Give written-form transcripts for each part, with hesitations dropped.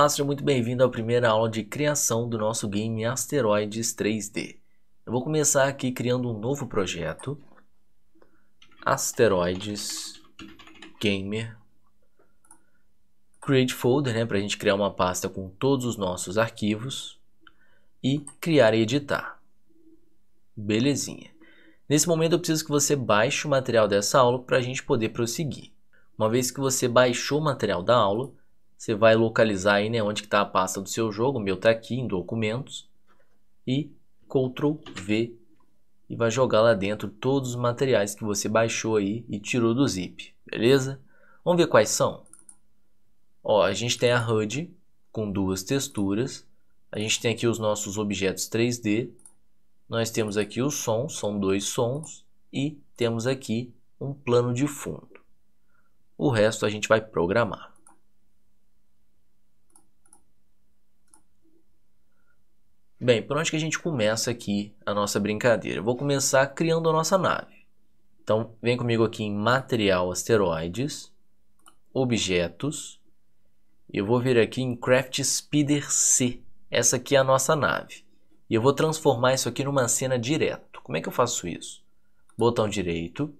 Olá, seja muito bem-vindo à primeira aula de criação do nosso game Asteroids 3D. Eu vou começar aqui criando um novo projeto, Asteroids Gamer. Create folder, para a gente criar uma pasta com todos os nossos arquivos e criar e editar. Belezinha. Nesse momento eu preciso que você baixe o material dessa aula para a gente poder prosseguir. Uma vez que você baixou o material da aula, você vai localizar aí, onde está a pasta do seu jogo. O meu está aqui em documentos. E Ctrl V e vai jogar lá dentro todos os materiais que você baixou aí e tirou do zip. Beleza? Vamos ver quais são? Ó, a gente tem a HUD com duas texturas. A gente tem aqui os nossos objetos 3D. Nós temos aqui os sons, são dois sons. E temos aqui um plano de fundo. O resto a gente vai programar. Bem, por onde que a gente começa aqui a nossa brincadeira? Eu vou começar criando a nossa nave. Então, vem comigo aqui em Material Asteroides, Objetos. Eu vou vir aqui em Craft Speeder C. Essa aqui é a nossa nave. E eu vou transformar isso aqui numa cena direto. Como é que eu faço isso? Botão direito.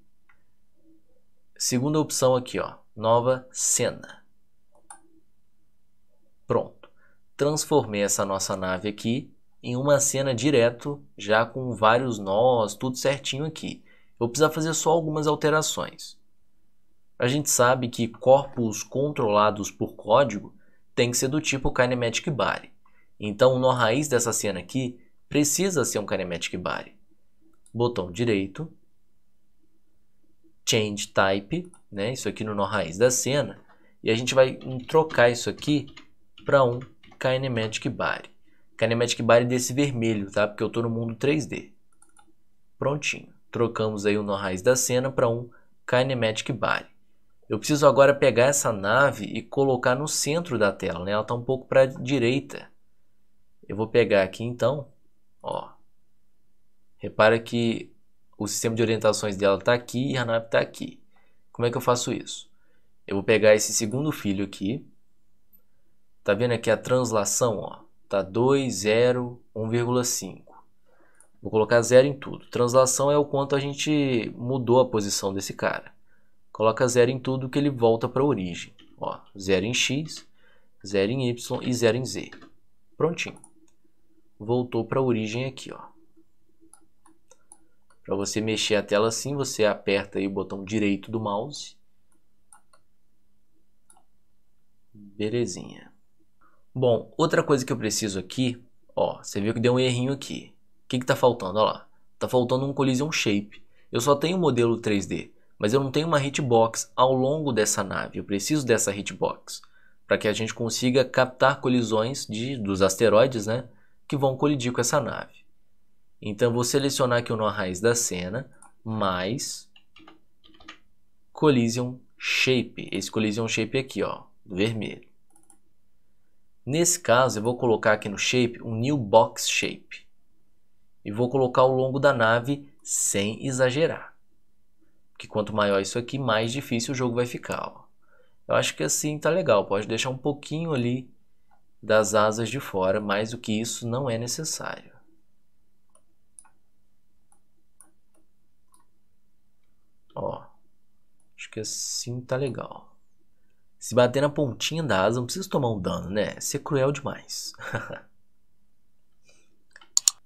Segunda opção aqui, ó, nova cena. Pronto. Transformei essa nossa nave aqui em uma cena direto, já com vários nós, tudo certinho aqui. Eu vou precisar fazer só algumas alterações. A gente sabe que corpos controlados por código tem que ser do tipo Kinematic Body. Então o nó raiz dessa cena aqui precisa ser um Kinematic Body. Botão direito, Change Type, isso aqui no nó raiz da cena, e a gente vai trocar isso aqui para um Kinematic Body. Kinematic Body desse vermelho, tá? Porque eu estou no mundo 3D. Prontinho. Trocamos aí o nó raiz da cena para um Kinematic Body. Eu preciso agora pegar essa nave e colocar no centro da tela, Ela está um pouco para a direita. Eu vou pegar aqui então, ó. Repara que o sistema de orientações dela está aqui e a nave está aqui. Como é que eu faço isso? Eu vou pegar esse segundo filho aqui. Tá vendo aqui a translação, ó? Tá 2, 0, 1,5. Vou colocar 0 em tudo. Translação é o quanto a gente mudou a posição desse cara. Coloca 0 em tudo que ele volta para a origem. Ó, 0 em X, 0 em Y e 0 em Z. Prontinho. Voltou para a origem aqui, ó. Para você mexer a tela assim, você aperta aí o botão direito do mouse. Belezinha. Bom, outra coisa que eu preciso aqui, ó, você viu que deu um errinho aqui. O que está faltando? Olha lá, está faltando um Collision Shape. Eu só tenho o modelo 3D, mas eu não tenho uma hitbox ao longo dessa nave. Eu preciso dessa hitbox para que a gente consiga captar colisões dos asteroides, que vão colidir com essa nave. Então, eu vou selecionar aqui o nó raiz da cena, mais Collision Shape. Esse Collision Shape aqui, ó, do vermelho. Nesse caso, eu vou colocar aqui no Shape um New Box Shape. E vou colocar ao longo da nave sem exagerar. Porque quanto maior isso aqui, mais difícil o jogo vai ficar. Ó. Eu acho que assim tá legal. Pode deixar um pouquinho ali das asas de fora. Mais do que isso não é necessário. Ó, acho que assim tá legal. Se bater na pontinha da asa, não precisa tomar um dano, Isso é cruel demais.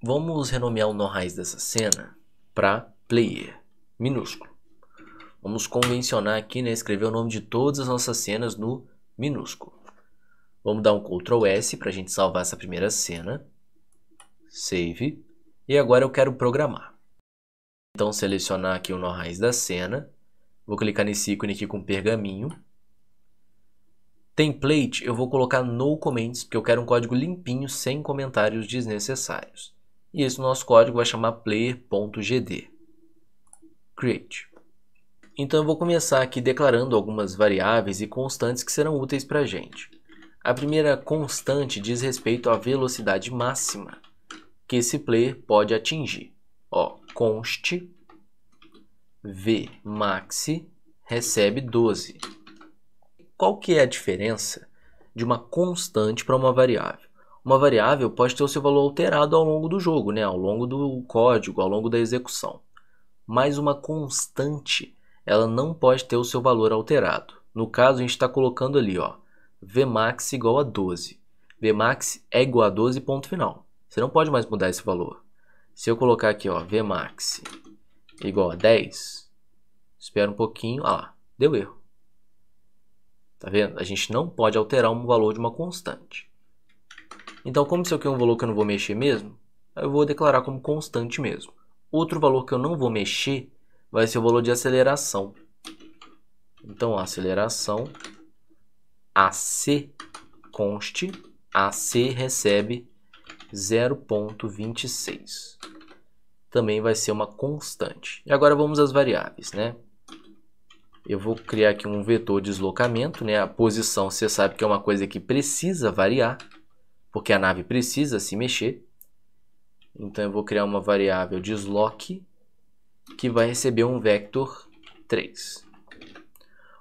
Vamos renomear o nó raiz dessa cena para player, minúsculo. Vamos convencionar aqui, escrever o nome de todas as nossas cenas no minúsculo. Vamos dar um Ctrl S para a gente salvar essa primeira cena. Save. E agora eu quero programar. Então, selecionar aqui o nó raiz da cena. Vou clicar nesse ícone aqui com pergaminho. Template, eu vou colocar no comments, porque eu quero um código limpinho, sem comentários desnecessários. E esse nosso código vai chamar player.gd. Create. Então eu vou começar aqui declarando algumas variáveis e constantes que serão úteis para a gente. A primeira constante diz respeito à velocidade máxima que esse player pode atingir. Ó, const vmax recebe 12. Qual que é a diferença de uma constante para uma variável. Uma variável pode ter o seu valor alterado ao longo do jogo, né? Ao longo do código, ao longo da execução. Mas uma constante, ela não pode ter o seu valor alterado. No caso, a gente está colocando ali, ó, Vmax igual a 12. Vmax é igual a 12, ponto final. Você não pode mais mudar esse valor. Se eu colocar aqui, ó, Vmax igual a 10, espera um pouquinho, deu erro. Tá vendo? A gente não pode alterar um valor de uma constante. Então, como isso aqui é um valor que eu não vou mexer mesmo, eu vou declarar como constante mesmo. Outro valor que eu não vou mexer vai ser o valor de aceleração. Então, a aceleração AC const, AC recebe 0,26. Também vai ser uma constante. E agora vamos às variáveis, né? Eu vou criar aqui um vetor de deslocamento, né? A posição, você sabe que é uma coisa que precisa variar, porque a nave precisa se mexer. Então, eu vou criar uma variável desloque, que vai receber um vector 3.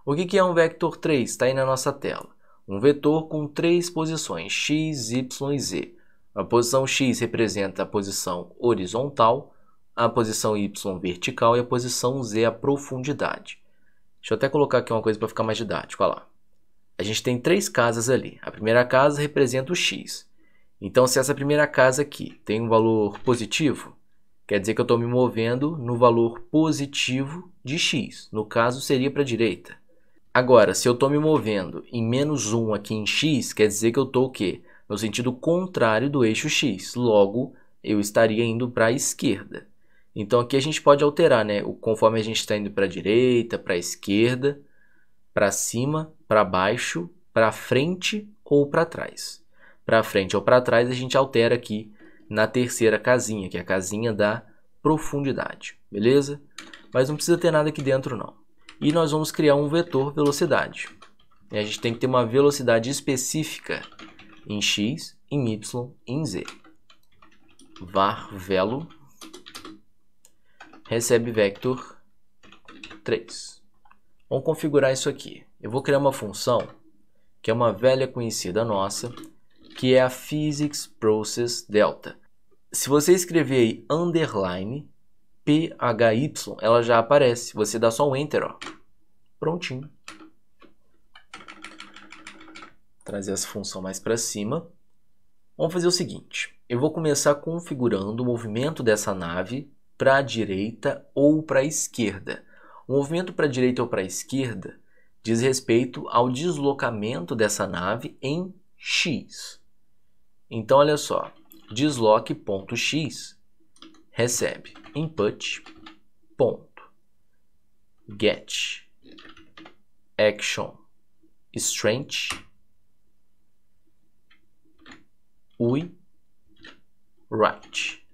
O que é um vector 3? Está aí na nossa tela. Um vetor com 3 posições, x, y e z. A posição x representa a posição horizontal, a posição y vertical e a posição z a profundidade. Deixa eu até colocar aqui uma coisa para ficar mais didático. Olha lá. A gente tem 3 casas ali. A primeira casa representa o x. Então, se essa primeira casa aqui tem um valor positivo, quer dizer que eu estou me movendo no valor positivo de x. No caso, seria para a direita. Agora, se eu estou me movendo em menos 1 aqui em x, quer dizer que eu estou o quê? No sentido contrário do eixo x. Logo, eu estaria indo para a esquerda. Então, aqui a gente pode alterar, né? Conforme a gente está indo para a direita, para a esquerda, para cima, para baixo, para frente ou para trás. Para frente ou para trás, a gente altera aqui na terceira casinha, que é a casinha da profundidade. Beleza? Mas não precisa ter nada aqui dentro, não. E nós vamos criar um vetor velocidade. E a gente tem que ter uma velocidade específica em x, em y e em z. Var velo recebe vector 3. Vamos configurar isso aqui. Eu vou criar uma função que é uma velha conhecida nossa, que é a PhysicsProcessDelta. Se você escrever aí underline PHY, ela já aparece. Você dá só um Enter, ó. Prontinho. Trazer essa função mais para cima. Vamos fazer o seguinte. Eu vou começar configurando o movimento dessa nave para a direita ou para a esquerda. O movimento para a direita ou para a esquerda diz respeito ao deslocamento dessa nave em x. Então, olha só. Desloque.x recebe input.get action strength right.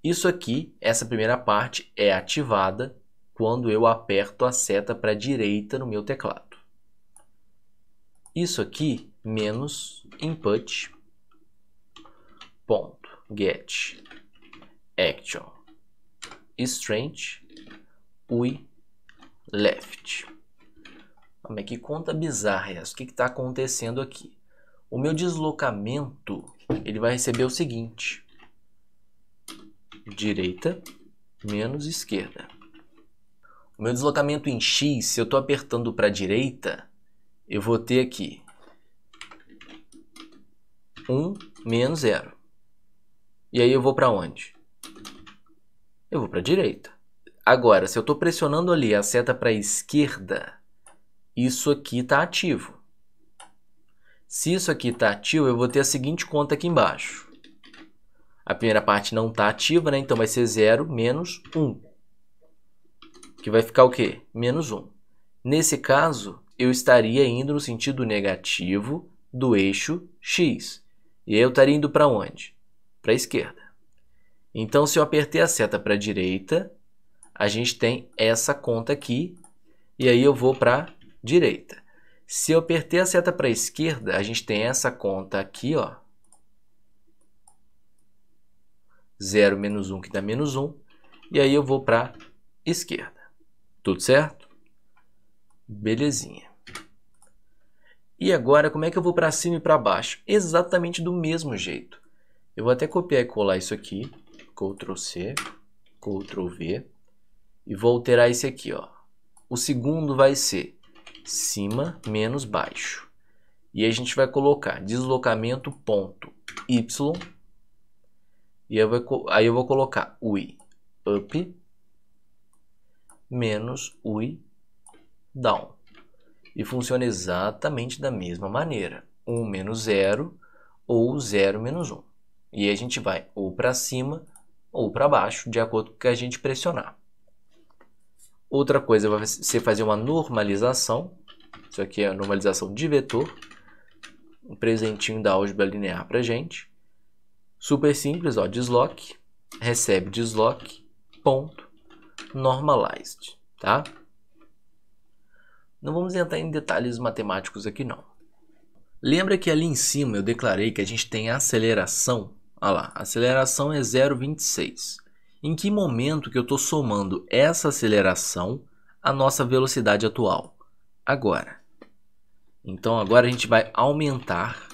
Isso aqui, essa primeira parte, é ativada quando eu aperto a seta para a direita no meu teclado. Isso aqui, menos input.get action strength left. Mas que conta bizarra é essa? O que está acontecendo aqui? O meu deslocamento, ele vai receber o seguinte: direita menos esquerda. O meu deslocamento em x, se eu estou apertando para a direita, eu vou ter aqui 1 menos 0. E aí eu vou para onde? Eu vou para a direita. Agora, se eu estou pressionando ali a seta para a esquerda, isso aqui está ativo. Se isso aqui está ativo, eu vou ter a seguinte conta aqui embaixo. A primeira parte não está ativa, né? Então vai ser 0 menos 1. Que vai ficar o quê? Menos 1. Nesse caso, eu estaria indo no sentido negativo do eixo x. E aí eu estaria indo para onde? Para a esquerda. Então, se eu apertei a seta para a direita, a gente tem essa conta aqui. E aí eu vou para a direita. Se eu apertei a seta para a esquerda, a gente tem essa conta aqui, ó. 0 menos 1, que dá menos 1. E aí eu vou para a esquerda. Tudo certo? Belezinha. E agora, como é que eu vou para cima e para baixo? Exatamente do mesmo jeito. Eu vou até copiar e colar isso aqui. Ctrl C, Ctrl V. E vou alterar esse aqui, ó. O segundo vai ser cima menos baixo. E a gente vai colocar deslocamento ponto Y. E aí eu vou colocar UI up menos UI down. E funciona exatamente da mesma maneira. 1 menos 0 ou 0 menos 1. E a gente vai ou para cima ou para baixo, de acordo com o que a gente pressionar. Outra coisa vai ser fazer uma normalização. Isso aqui é a normalização de vetor. Um presentinho da álgebra linear para a gente. Super simples, ó, desloque, recebe desloque, ponto, normalized, tá? Não vamos entrar em detalhes matemáticos aqui não. Lembra que ali em cima eu declarei que a gente tem aceleração? Olha lá, a aceleração é 0,26. Em que momento que eu estou somando essa aceleração à nossa velocidade atual? Agora. Então agora a gente vai aumentar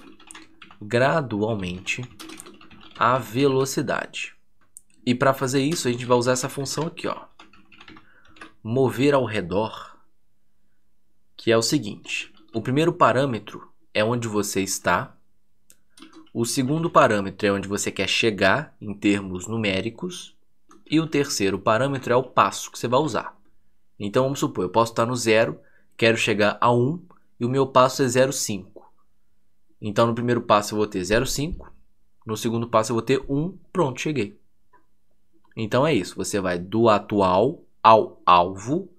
gradualmente a velocidade. E para fazer isso a gente vai usar essa função aqui, ó. Mover ao redor. Que é o seguinte, o primeiro parâmetro é onde você está, o segundo parâmetro é onde você quer chegar em termos numéricos, e o terceiro parâmetro é o passo que você vai usar. Então vamos supor, eu posso estar no 0, quero chegar a 1 e o meu passo é 0,5. Então no primeiro passo eu vou ter 0,5, no segundo passo eu vou ter 1, pronto, cheguei. Então é isso, você vai do atual ao alvo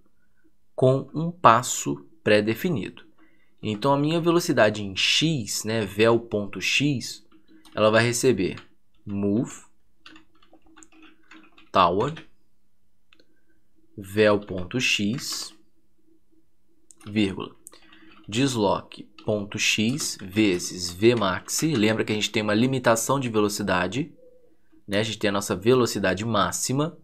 com um passo pré-definido. Então a minha velocidade em x, né, vel.x, ela vai receber move toward vel.x, vírgula, desloque.x vezes vmax. Lembra que a gente tem uma limitação de velocidade, né? A gente tem a nossa velocidade máxima.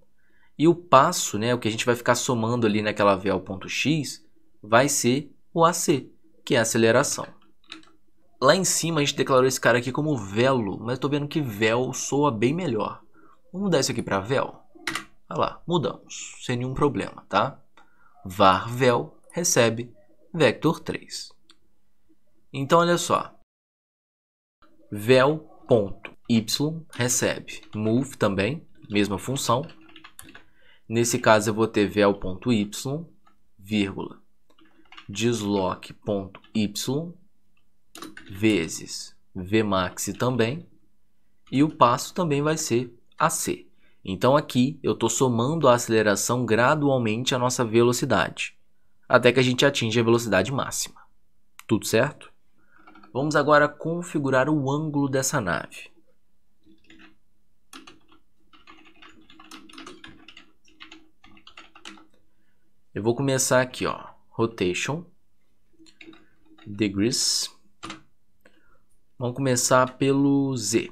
E o passo, né, o que a gente vai ficar somando ali naquela vel.x, vai ser o AC, que é a aceleração. Lá em cima a gente declarou esse cara aqui como velo, mas estou vendo que vel soa bem melhor. Vamos mudar isso aqui para vel? Olha lá, mudamos, sem nenhum problema, tá? Var vel recebe vector 3. Então olha só, vel.y recebe move também, mesma função. Nesse caso eu vou ter vel.y, vírgula, desloque.y vezes vmax também, e o passo também vai ser AC. Então aqui eu estou somando a aceleração gradualmente à nossa velocidade, até que a gente atinja a velocidade máxima. Tudo certo? Vamos agora configurar o ângulo dessa nave. Eu vou começar aqui, ó, rotation, degrees. Vamos começar pelo Z.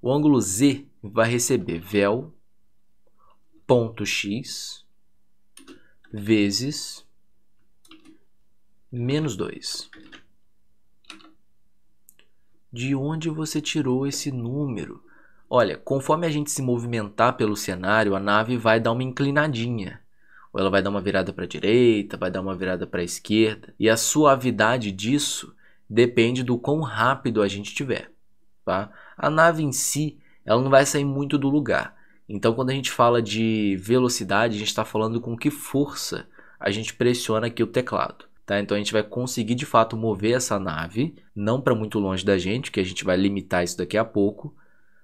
O ângulo Z vai receber vel.x vezes menos 2. De onde você tirou esse número? Olha, conforme a gente se movimentar pelo cenário, a nave vai dar uma inclinadinha. Ou ela vai dar uma virada para a direita, vai dar uma virada para a esquerda. E a suavidade disso depende do quão rápido a gente estiver. Tá? A nave em si, ela não vai sair muito do lugar. Então, quando a gente fala de velocidade, a gente está falando com que força a gente pressiona aqui o teclado. Tá? Então, a gente vai conseguir, de fato, mover essa nave, não para muito longe da gente, que a gente vai limitar isso daqui a pouco.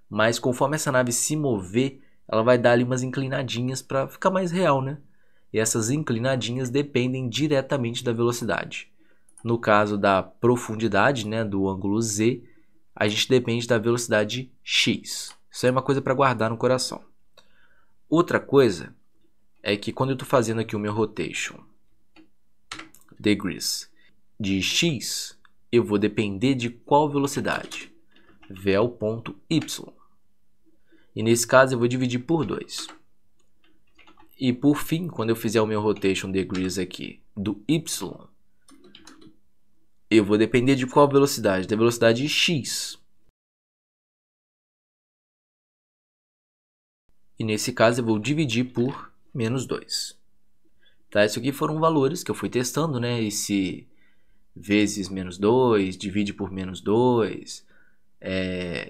Mas, conforme essa nave se mover, ela vai dar ali umas inclinadinhas para ficar mais real, né? E essas inclinadinhas dependem diretamente da velocidade. No caso da profundidade, né, do ângulo Z, a gente depende da velocidade x. Isso é uma coisa para guardar no coração. Outra coisa é que quando eu estou fazendo aqui o meu rotation degrees de x, eu vou depender de qual velocidade? Vel.y. E nesse caso eu vou dividir por 2. E por fim, quando eu fizer o meu rotation degrees aqui do y, eu vou depender de qual velocidade? Da velocidade x. E nesse caso eu vou dividir por menos 2. Tá? Isso aqui foram valores que eu fui testando, né? Esse vezes menos 2, divide por menos 2,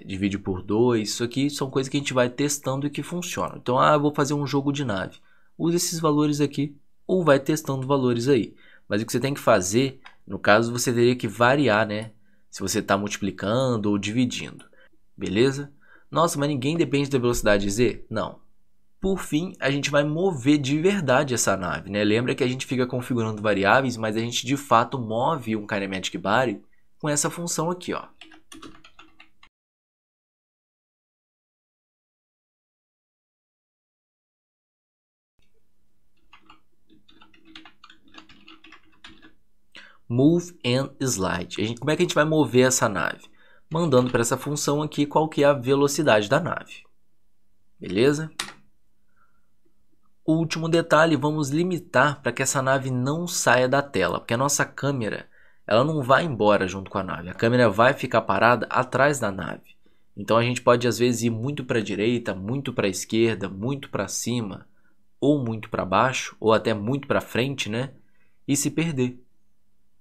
divide por 2. Isso aqui são coisas que a gente vai testando e que funcionam. Então, eu vou fazer um jogo de nave. Usa esses valores aqui ou vai testando valores aí. Mas o que você tem que fazer, no caso, você teria que variar, né? Se você está multiplicando ou dividindo. Beleza? Nossa, mas ninguém depende da velocidade z? Não. Por fim, a gente vai mover de verdade essa nave, né? Lembra que a gente fica configurando variáveis, mas a gente de fato move um Kinematic Body com essa função aqui, ó. Move and Slide. Como é que a gente vai mover essa nave? Mandando para essa função aqui qual que é a velocidade da nave. Beleza? Último detalhe, vamos limitar para que essa nave não saia da tela, porque a nossa câmera ela não vai embora junto com a nave, a câmera vai ficar parada atrás da nave. Então a gente pode às vezes ir muito para a direita, muito para a esquerda, muito para cima, ou muito para baixo, ou até muito para frente, né? E se perder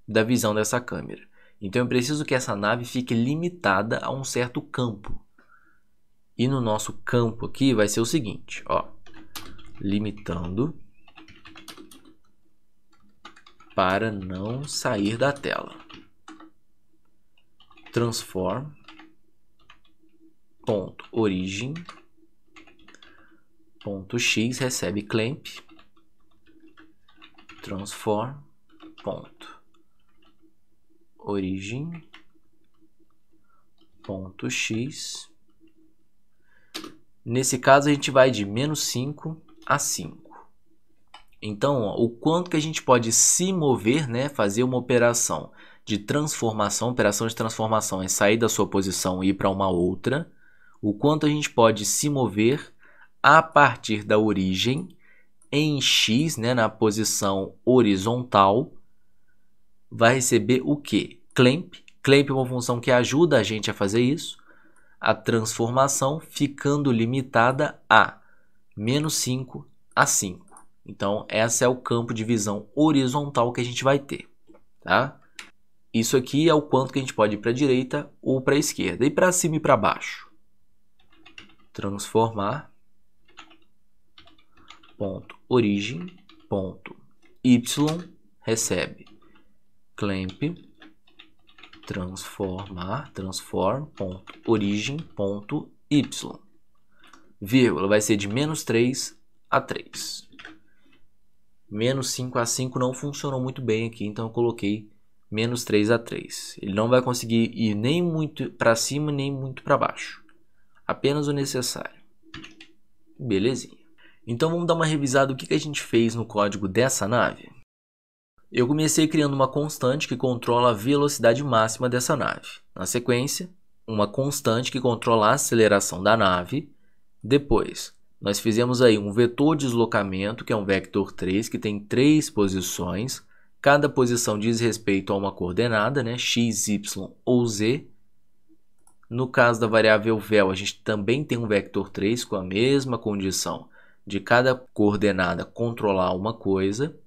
da visão dessa câmera. Então eu preciso que essa nave fique limitada a um certo campo. E no nosso campo aqui vai ser o seguinte, ó. Limitando para não sair da tela. Transform ponto origin ponto x recebe clamp. Transform ponto origin ponto x. Nesse caso a gente vai de menos 5 a 5. Então, ó, o quanto que a gente pode se mover, né, fazer uma operação de transformação, operação de transformação é sair da sua posição e ir para uma outra, o quanto a gente pode se mover a partir da origem em x, né, na posição horizontal, vai receber o que? Clamp. Clamp é uma função que ajuda a gente a fazer isso, a transformação ficando limitada a menos 5 a 5. Então, esse é o campo de visão horizontal que a gente vai ter, tá? Isso aqui é o quanto que a gente pode ir para a direita ou para a esquerda. E para cima e para baixo? Transformar ponto origem ponto y recebe clamp transform ponto origem ponto y. Vírgula vai ser de menos 3 a 3. Menos 5 a 5 não funcionou muito bem aqui, então eu coloquei menos 3 a 3. Ele não vai conseguir ir nem muito para cima, nem muito para baixo. Apenas o necessário. Belezinha. Então vamos dar uma revisada do que a gente fez no código dessa nave. Eu comecei criando uma constante que controla a velocidade máxima dessa nave. Na sequência, uma constante que controla a aceleração da nave. Depois, nós fizemos aí um vetor de deslocamento, que é um vector 3, que tem 3 posições. Cada posição diz respeito a uma coordenada, né? X, Y ou Z. No caso da variável vel, a gente também tem um vector 3 com a mesma condição de cada coordenada controlar uma coisa.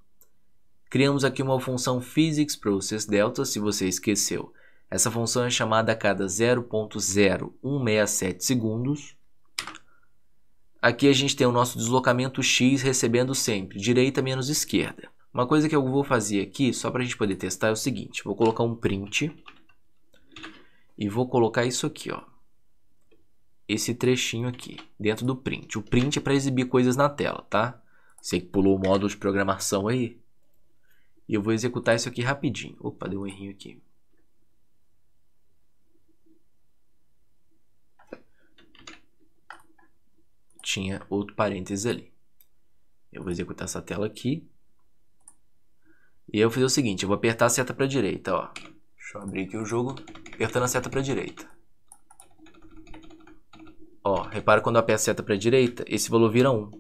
Criamos aqui uma função PhysicsProcessDelta, se você esqueceu. Essa função é chamada a cada 0.0167 segundos. Aqui a gente tem o nosso deslocamento x recebendo sempre direita menos esquerda. Uma coisa que eu vou fazer aqui, só para a gente poder testar, é o seguinte. Vou colocar um print e vou colocar isso aqui, ó. Esse trechinho aqui, dentro do print. O print é para exibir coisas na tela, tá? Você que pulou o módulo de programação aí. E eu vou executar isso aqui rapidinho. Opa, deu um errinho aqui. Tinha outro parênteses ali. Eu vou executar essa tela aqui. E eu vou fazer o seguinte, eu vou apertar a seta para a direita, ó. Deixa eu abrir aqui o jogo, apertando a seta para a direita. Ó, repara quando eu aperto a seta para a direita, esse valor vira 1.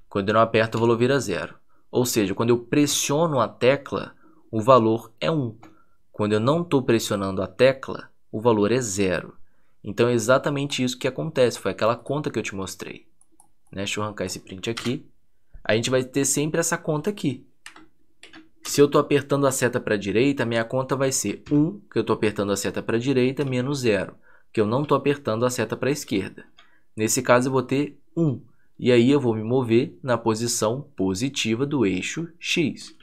Quando eu não aperto, o valor vira 0. Ou seja, quando eu pressiono a tecla, o valor é 1. Quando eu não estou pressionando a tecla, o valor é 0. Então é exatamente isso que acontece, foi aquela conta que eu te mostrei. Deixa eu arrancar esse print aqui. A gente vai ter sempre essa conta aqui. Se eu estou apertando a seta para a direita, a minha conta vai ser 1, que eu estou apertando a seta para a direita, menos 0, que eu não estou apertando a seta para a esquerda. Nesse caso eu vou ter 1, e aí eu vou me mover na posição positiva do eixo X,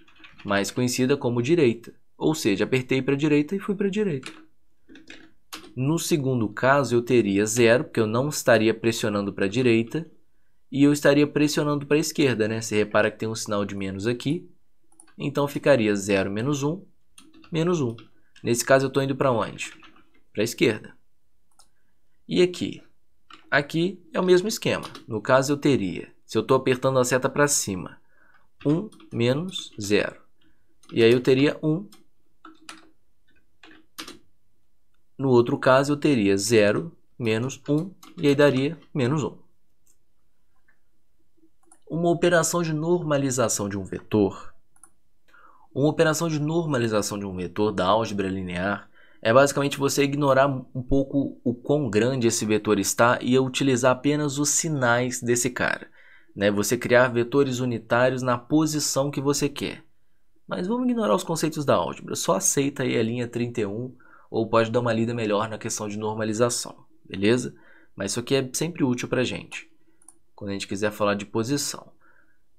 mais conhecida como direita. Ou seja, apertei para a direita e fui para a direita. No segundo caso eu teria 0, porque eu não estaria pressionando para a direita, e eu estaria pressionando para a esquerda, né? Você repara que tem um sinal de menos aqui. Então ficaria 0 menos 1, menos 1. Nesse caso eu estou indo para onde? Para a esquerda. E aqui? Aqui é o mesmo esquema. No caso eu teria, se eu estou apertando a seta para cima, 1 menos 0. E aí eu teria 1. No outro caso eu teria 0 menos 1, e aí daria menos 1. Uma operação de normalização de um vetor. Uma operação de normalização de um vetor da álgebra linear é basicamente você ignorar um pouco o quão grande esse vetor está e utilizar apenas os sinais desse cara. Você criar vetores unitários na posição que você quer. Mas vamos ignorar os conceitos da álgebra, só aceita aí a linha 31 ou pode dar uma lida melhor na questão de normalização, beleza? Mas isso aqui é sempre útil para a gente, quando a gente quiser falar de posição.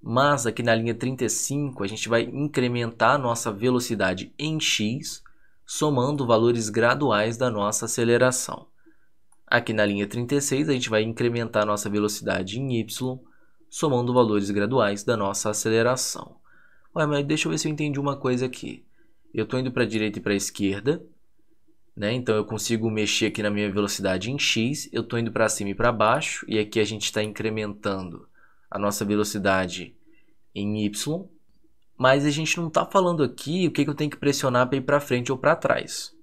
Mas aqui na linha 35 a gente vai incrementar a nossa velocidade em x, somando valores graduais da nossa aceleração. Aqui na linha 36 a gente vai incrementar a nossa velocidade em y, somando valores graduais da nossa aceleração. Ué, mas deixa eu ver se eu entendi uma coisa aqui. Eu estou indo para a direita e para a esquerda, então eu consigo mexer aqui na minha velocidade em x, eu estou indo para cima e para baixo, e aqui a gente está incrementando a nossa velocidade em y, mas a gente não está falando aqui o que eu tenho que pressionar para ir para frente ou para trás.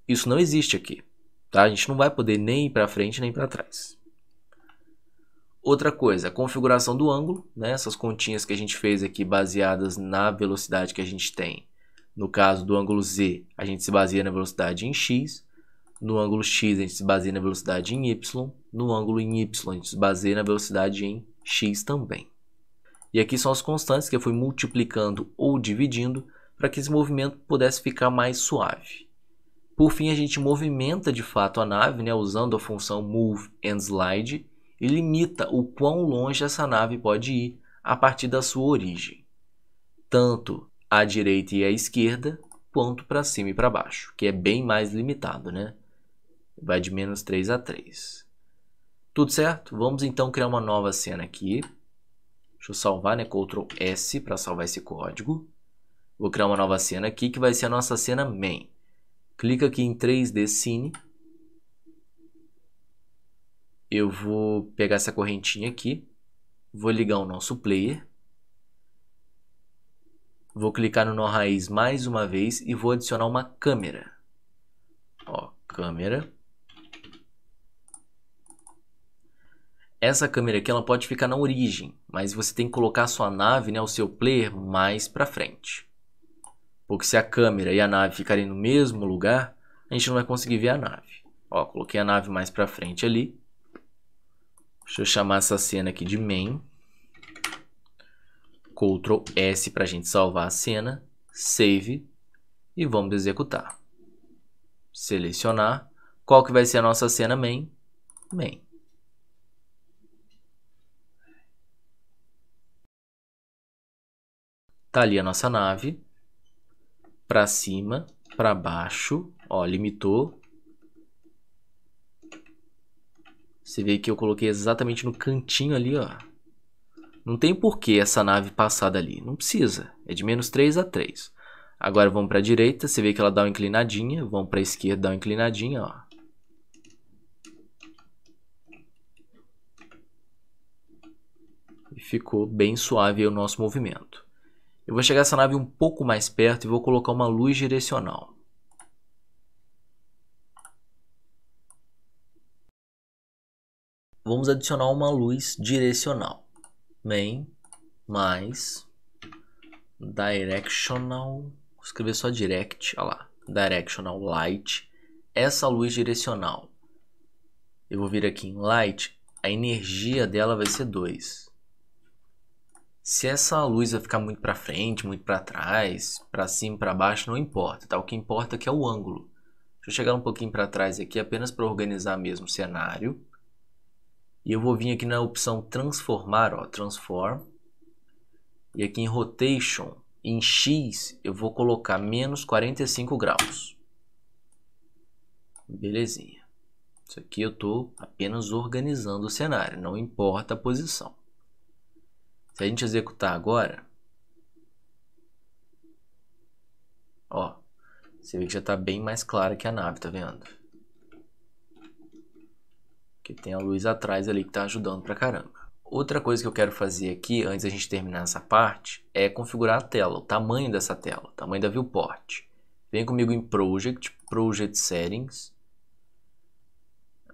Isso não existe aqui, tá? A gente não vai poder nem ir para frente nem para trás. Outra coisa, a configuração do ângulo, essas continhas que a gente fez aqui baseadas na velocidade que a gente tem. No caso do ângulo z, a gente se baseia na velocidade em x. No ângulo x, a gente se baseia na velocidade em y. No ângulo em y, a gente se baseia na velocidade em x também. E aqui são as constantes que eu fui multiplicando ou dividindo para que esse movimento pudesse ficar mais suave. Por fim, a gente movimenta de fato a nave, usando a função move and slide, e limita o quão longe essa nave pode ir a partir da sua origem. Tanto à direita e à esquerda, quanto para cima e para baixo, que é bem mais limitado, Vai de menos 3 a 3. Tudo certo? Vamos então criar uma nova cena aqui. Deixa eu salvar, Ctrl S para salvar esse código. Vou criar uma nova cena aqui, que vai ser a nossa cena main. Clica aqui em 3D Scene. Eu vou pegar essa correntinha aqui. Vou ligar o nosso player. Vou clicar no nó raiz mais uma vez e vou adicionar uma câmera. Câmera. Essa câmera aqui ela pode ficar na origem, mas você tem que colocar a sua nave, o seu player, mais para frente. Porque se a câmera e a nave ficarem no mesmo lugar, a gente não vai conseguir ver a nave. Coloquei a nave mais para frente ali. Deixa eu chamar essa cena aqui de main. Ctrl S para a gente salvar a cena, Save, e vamos executar. Selecionar. Qual que vai ser a nossa cena main? Main. Tá ali a nossa nave. Para cima, para baixo, limitou. Você vê que eu coloquei exatamente no cantinho ali, Não tem porquê essa nave passar dali, não precisa, é de menos 3 a 3. Agora vamos para a direita, você vê que ela dá uma inclinadinha, vamos para a esquerda, dá uma inclinadinha, E ficou bem suave o nosso movimento. Eu vou chegar essa nave um pouco mais perto e vou colocar uma luz direcional. Vamos adicionar uma luz direcional. Main mais directional. Vou escrever só direct, olha lá. Directional Light. Essa luz direcional, eu vou vir aqui em Light, a energia dela vai ser 2. Se essa luz vai ficar muito para frente, muito para trás, para cima, para baixo, não importa, tá? O que importa aqui é o ângulo. Deixa eu chegar um pouquinho para trás aqui, apenas para organizar mesmo o cenário. E eu vou vir aqui na opção transformar, ó, transform. E aqui em rotation, em X, eu vou colocar menos 45 graus. Belezinha. Isso aqui eu estou apenas organizando o cenário, não importa a posição. Se a gente executar agora, ó, você vê que já está bem mais clara que a nave, tá vendo? Que tem a luz atrás ali que está ajudando pra caramba. Outra coisa que eu quero fazer aqui, antes da gente terminar essa parte, é configurar a tela, o tamanho dessa tela, o tamanho da viewport. Vem comigo em Project, Project Settings.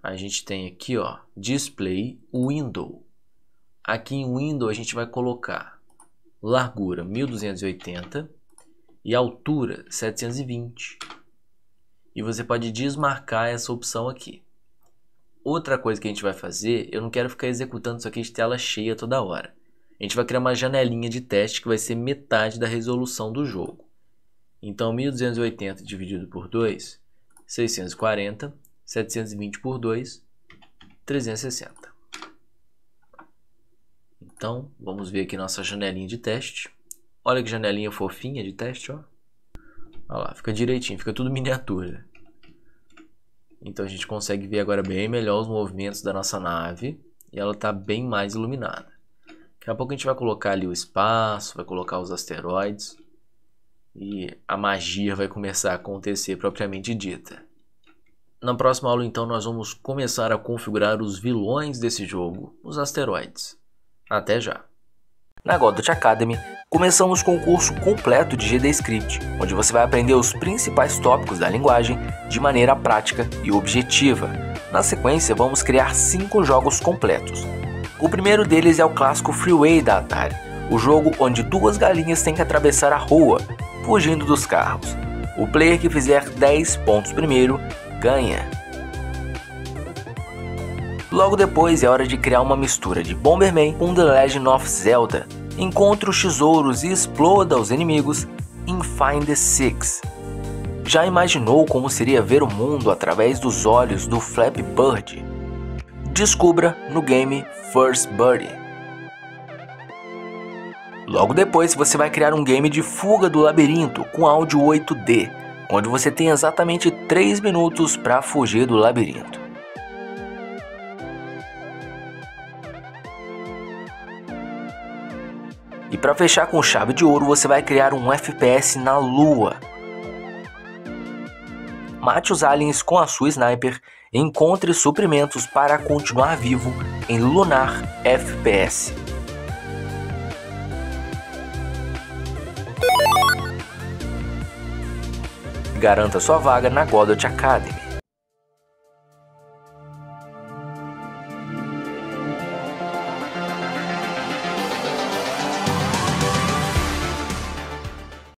A gente tem aqui, ó, Display Window. Aqui em Window a gente vai colocar largura 1280 e altura 720. E você pode desmarcar essa opção aqui. Outra coisa que a gente vai fazer, eu não quero ficar executando isso aqui de tela cheia toda hora. A gente vai criar uma janelinha de teste que vai ser metade da resolução do jogo. Então 1280 dividido por 2, 640, 720 por 2, 360. Então, vamos ver aqui nossa janelinha de teste. Olha que janelinha fofinha de teste, ó. Olha lá, fica direitinho, fica tudo miniatura. Então a gente consegue ver agora bem melhor os movimentos da nossa nave. E ela está bem mais iluminada. Daqui a pouco a gente vai colocar ali o espaço, vai colocar os asteroides. E a magia vai começar a acontecer propriamente dita. Na próxima aula então nós vamos começar a configurar os vilões desse jogo, os asteroides. Até já! Na Godot Academy, começamos com o curso completo de GDScript, onde você vai aprender os principais tópicos da linguagem de maneira prática e objetiva. Na sequência, vamos criar 5 jogos completos. O primeiro deles é o clássico Freeway da Atari, o jogo onde 2 galinhas têm que atravessar a rua, fugindo dos carros. O player que fizer 10 pontos primeiro, ganha. Logo depois é hora de criar uma mistura de Bomberman com The Legend of Zelda. Encontre os tesouros e exploda os inimigos em Find the Six. Já imaginou como seria ver o mundo através dos olhos do Flappy Bird? Descubra no game First Birdie. Logo depois você vai criar um game de fuga do labirinto com áudio 8D, onde você tem exatamente 3 minutos para fugir do labirinto. E para fechar com chave de ouro, você vai criar um FPS na Lua. Mate os aliens com a sua sniper e encontre suprimentos para continuar vivo em Lunar FPS. Garanta sua vaga na Godot Academy.